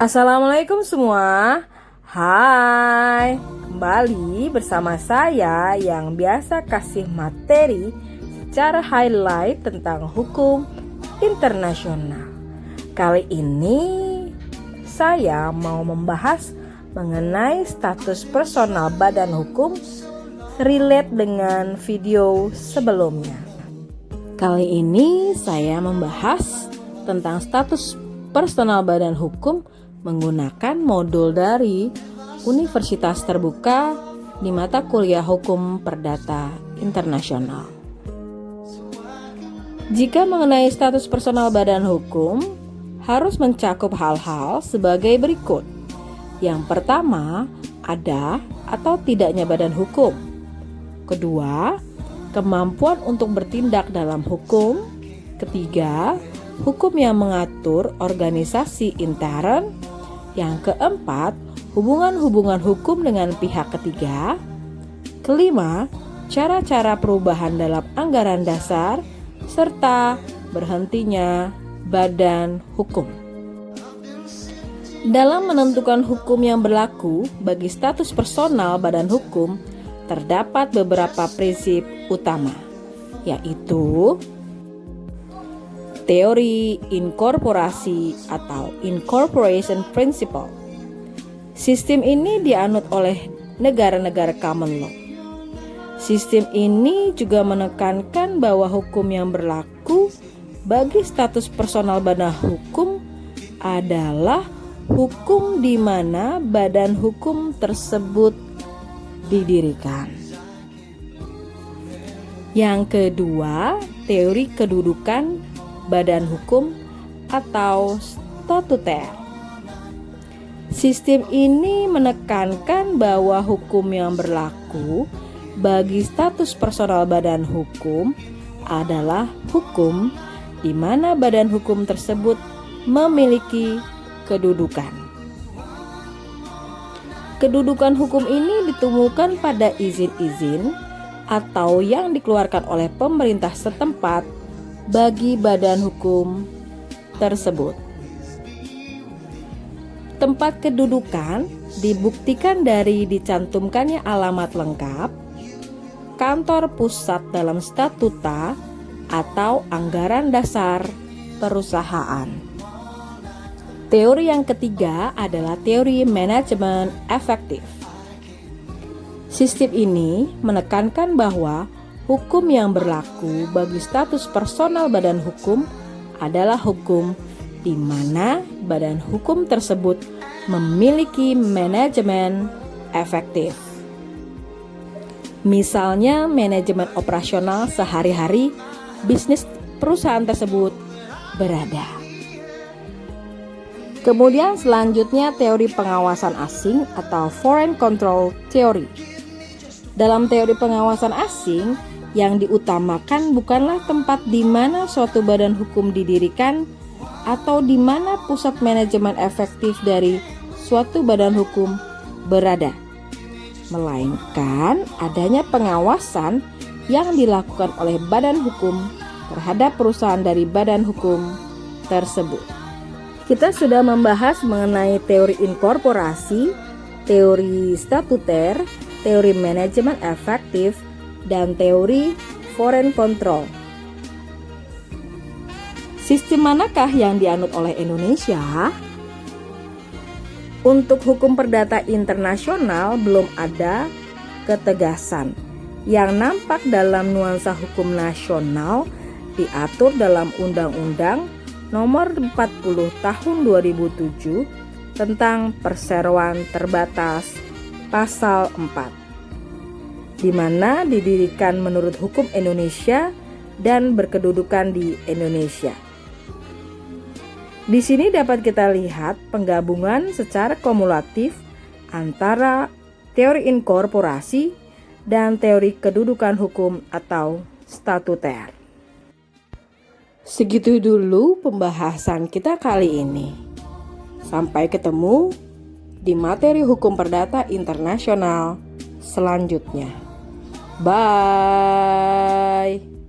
Assalamualaikum semua. Hai, kembali bersama saya yang biasa kasih materi secara highlight tentang hukum internasional. Kali ini saya mau membahas mengenai status personal badan hukum relate dengan video sebelumnya. Kali ini saya membahas tentang status personal badan hukum menggunakan modul dari Universitas Terbuka di mata kuliah Hukum Perdata Internasional. Jika mengenai status personal badan hukum, harus mencakup hal-hal sebagai berikut. Yang pertama, ada atau tidaknya badan hukum. Kedua, kemampuan untuk bertindak dalam hukum. Ketiga, hukum yang mengatur organisasi intern. Yang keempat, hubungan-hubungan hukum dengan pihak ketiga. Kelima, cara-cara perubahan dalam anggaran dasar, serta berhentinya badan hukum. Dalam menentukan hukum yang berlaku bagi status personal badan hukum, terdapat beberapa prinsip utama, yaitu teori inkorporasi atau incorporation principle. Sistem ini dianut oleh negara-negara common law. Sistem ini juga menekankan bahwa hukum yang berlaku bagi status personal badan hukum adalah hukum di mana badan hukum tersebut didirikan. Yang kedua, teori kedudukan badan hukum atau statuter. Sistem ini menekankan bahwa hukum yang berlaku bagi status personal badan hukum adalah hukum di mana badan hukum tersebut memiliki kedudukan. Kedudukan hukum ini ditemukan pada izin-izin atau yang dikeluarkan oleh pemerintah setempat bagi badan hukum tersebut. Tempat kedudukan dibuktikan dari dicantumkannya alamat lengkap, kantor pusat dalam statuta, atau anggaran dasar perusahaan. Teori yang ketiga adalah teori manajemen efektif. Sistem ini menekankan bahwa hukum yang berlaku bagi status personal badan hukum adalah hukum di mana badan hukum tersebut memiliki manajemen efektif. Misalnya manajemen operasional sehari-hari bisnis perusahaan tersebut berada. Kemudian selanjutnya teori pengawasan asing atau foreign control theory. Dalam teori pengawasan asing, yang diutamakan bukanlah tempat di mana suatu badan hukum didirikan atau di mana pusat manajemen efektif dari suatu badan hukum berada, melainkan adanya pengawasan yang dilakukan oleh badan hukum terhadap perusahaan dari badan hukum tersebut. Kita sudah membahas mengenai teori inkorporasi, teori statuter, teori manajemen efektif, dan teori foreign control. Sistem manakah yang dianut oleh Indonesia? Untuk hukum perdata internasional belum ada ketegasan. Yang nampak dalam nuansa hukum nasional diatur dalam Undang-Undang Nomor 40 Tahun 2007 tentang perseroan terbatas Pasal 4. di mana didirikan menurut hukum Indonesia dan berkedudukan di Indonesia. Di sini dapat kita lihat penggabungan secara kumulatif antara teori inkorporasi dan teori kedudukan hukum atau statuter. Segitu dulu pembahasan kita kali ini. Sampai ketemu di materi hukum perdata internasional selanjutnya. Bye.